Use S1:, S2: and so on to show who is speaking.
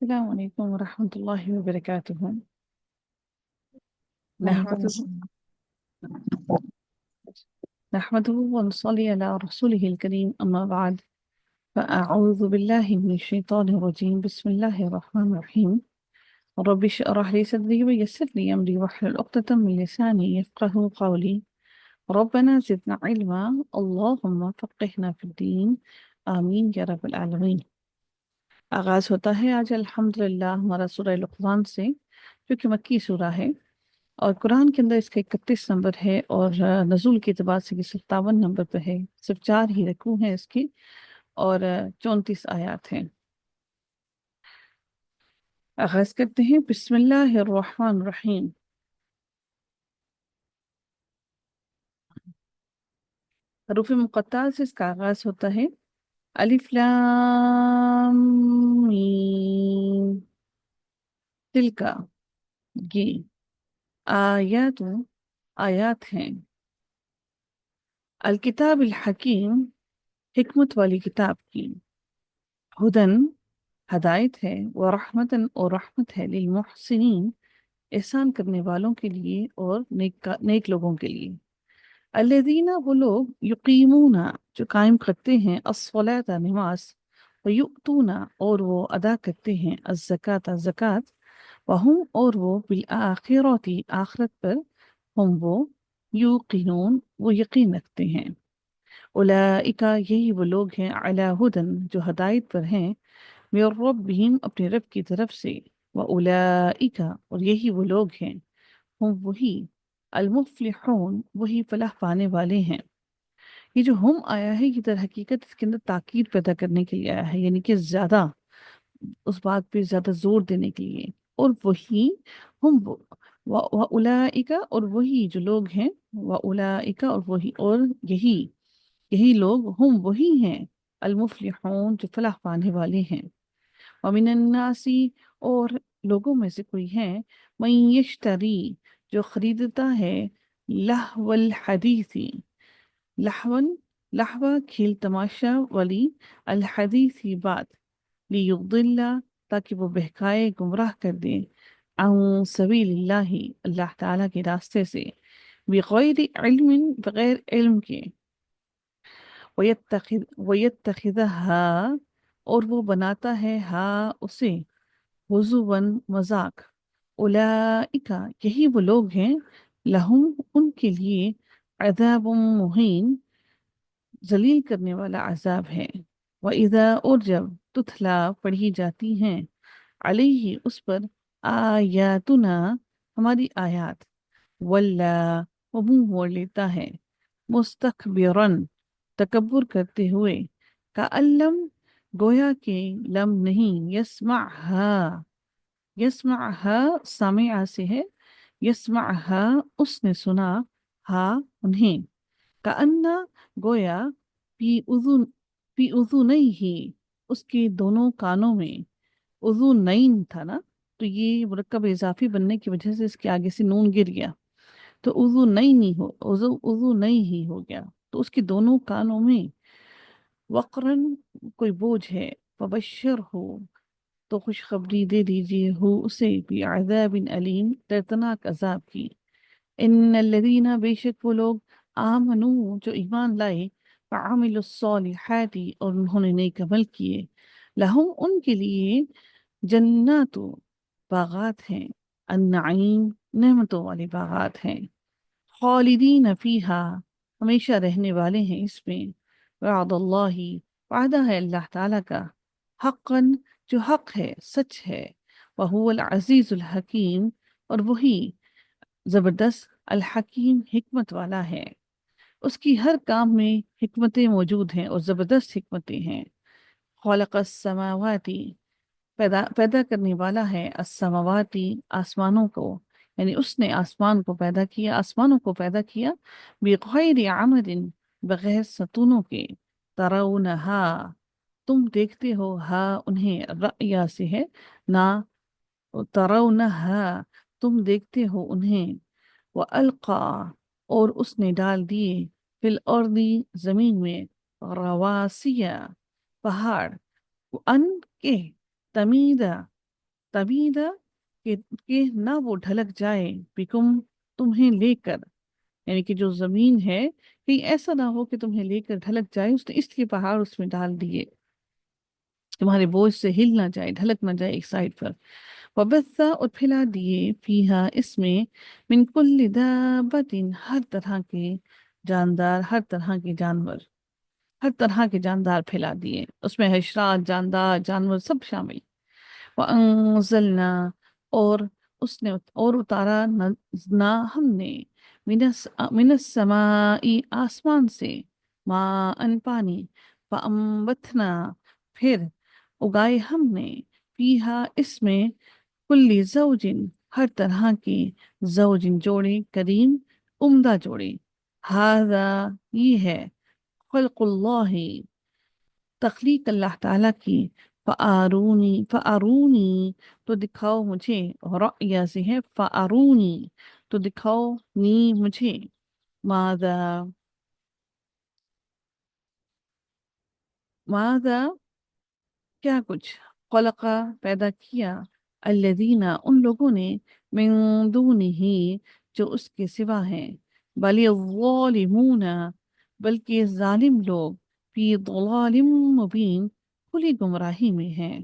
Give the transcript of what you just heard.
S1: السلام عليكم ورحمة الله وبركاته.
S2: وعلیکم
S1: نحمده
S2: السلام۔
S1: نحمده ونصلي على رسوله الكريم أما بعد، فأعوذ بالله من الشيطان الرجيم. بسم الله الرحمن الرحيم. رب اشرح لي صدري ويسر لي أمري واحلل عقدة من لساني يفقهوا قولي. ربنا زدنا علما، اللهم فقهنا في الدين، آمين يا رب العالمين. آغاز ہوتا ہے آج الحمدللہ ہمارا سورہ لقمان سے، جو کہ مکی سورہ ہے، اور قرآن کے اندر اس کا 31 نمبر ہے، اور نزول کے اعتبار سے یہ 57 نمبر پہ ہے۔ صرف 4 ہی رکوع ہیں اس کی، اور 34 آیات ہیں۔ آغاز کرتے ہیں، بسم اللہ الرحمن الرحیم۔ حروف مقطعہ سے اس کا آغاز ہوتا ہے، الف لام میم، تلکا، یہ آیات آیات ہیں، الکتاب الحکیم، حکمت والی کتاب کی، ہدن ہدایت ہے، ورحمتن اور رحمت ہے، للمحسنین احسان کرنے والوں کے لیے اور نیک لوگوں کے لیے، الذین وہ لوگ، یقیمون جو قائم کرتے ہیں، الصلاۃ نماز، ویؤتون اور وہ ادا کرتے ہیں، الزکاۃ زکوٰۃ، وہم اور وہ بالآخرۃ آخرت پر، ہم وہ یوقنون وہ یقین رکھتے ہیں، اولئک یہی وہ لوگ ہیں، علی ہدن جو ہدایت پر ہیں، من ربہم اپنے رب کی طرف سے، وَأُولَئِکَ اور یہی وہ لوگ ہیں، ہم وہی، المفلحون وہی فلاح پانے والے ہیں۔ یہ جو ہم آیا ہے، یہ در حقیقت اس کے اندر تاکید پیدا کرنے کے لیے آیا ہے، یعنی کہ زیادہ اس بات پہ زیادہ زور دینے کے لیے، اور وہی ہم وَأُولَئِکَ اور وہی جو لوگ ہیں، وَأُولَئِکَ اور وہی اور یہی لوگ، ہم وہی ہیں، المفلحون جو فلاح پانے والے ہیں۔ ومن الناس اور لوگوں میں سے کوئی ہے، من یشتری جو خریدتا ہے، لہو الحدیث، لہون لہو کھیل تماشا والی، الحدیثی بات، لیضل تاکہ وہ بہکائے گمراہ کر دے، عن سبیل اللہ اللہ تعالیٰ کے راستے سے، بغیر علم بغیر علم کے، وَيَتَّخِذَهَا اور وہ بناتا ہے ہاں اسے، ہزواً مذاق، اولئک یہی وہ لوگ ہیں، لہم ان کے لیے، عذاب مہین ذلیل کرنے والا عذاب ہے، وَإِذَا اور جب تتھلا پڑھی جاتی ہیں، علیہ اس پر، آیاتنا ہماری آیات، ولا وہ منہ موڑ لیتا ہے، مستکبرن تکبر کرتے ہوئے، کألم گویا کہ لم نہیں، یسمعها سامعہ سے ہے، یسمعها اس نے سنا، ہا انہیں، کأن گویا، فی اذنیہ اس کے دونوں کانوں میں، اذنین تھا نا، تو یہ مرکب اضافی بننے کی وجہ سے اس کے آگے سے نون گر گیا، تو اذنین ہی ہو گیا، تو اس کے دونوں کانوں میں، وقرن کوئی بوجھ ہے، فبشر ہو تو خوشخبری دے دیجیے، ہو اسے بھی عذاب علیم دردناک عذاب کی، ان الذین بے شک وہ لوگ، آمنو جو ایمان لائے، وعملوا الصالحات اور انہوں نے نیک عمل کیے، لہم ان کے لیے، جنات باغات ہیں، النعیم نعمتوں والے باغات ہیں، خالدین فیہا ہمیشہ رہنے والے ہیں اس میں، وعد اللہ وعدہ ہے اللہ تعالیٰ کا، حقا جو حق ہے سچ ہے، وہو العزیز الحکیم اور وہی زبردست، الحکیم حکمت والا ہے، اس کی ہر کام میں حکمتیں موجود ہیں اور زبردست حکمتیں ہیں، خلق السماواتی پیدا کرنے والا ہے، السماواتی آسمانوں کو، یعنی اس نے آسمان کو پیدا کیا، آسمانوں کو پیدا کیا، بغیر عمد بغیر ستونوں کے، ترونہا تم دیکھتے ہو، ہاں انہیں، رأیا سے ہے نا، ترونہا تم دیکھتے ہو انہیں، وَأَلْقَى اور اس نے ڈال دیے، فی الارض زمین میں، رواسیہ پہاڑ، ان کے، تمیدہ تبیدہ کہ نہ وہ ڈھلک جائے بکم تمہیں لے کر، یعنی کہ جو زمین ہے کہیں ایسا نہ ہو کہ تمہیں لے کر ڈھلک جائے، اس نے اس لیے پہاڑ اس میں ڈال دیے تمہارے بوجھ سے ہل نہ جائے، ڈھلک نہ جائے ایک سائڈ پر۔ وبث اور پھیلا دیے فیہا اس میں من کل دابت ہر طرح کے جاندار، ہر طرح کے جانور، ہر طرح کے جاندار پھیلا دیے، اس میں حشرات، جاندار، جانور سب شامل۔ وَأَنزَلْنَا اور اس نے اور اتارا نہ ہم نے من السماء آسمان سے ماء پانی، فَأَنبَتْنَا پھر اگائے ہم نے فیہا اس میں کلی زوجن ہر طرح کے زوجن جوڑے، کریم عمدہ جوڑے۔ ہذا یہ ہے خلق اللہ تخلیق اللہ تعالیٰ کی، فارونی تو دکھاؤ مجھے، رؤیا سے ہے فارونی تو دکھاؤ نی مجھے، ماذا ماذا کیا کچھ، خلقہ پیدا کیا، الذین ان لوگوں نے، من دونہ جو اس کے سوا ہیں، بل الظالمون بلکہ ظالم لوگ، فی ضلال مبین کھلی گمراہی میں ہیں۔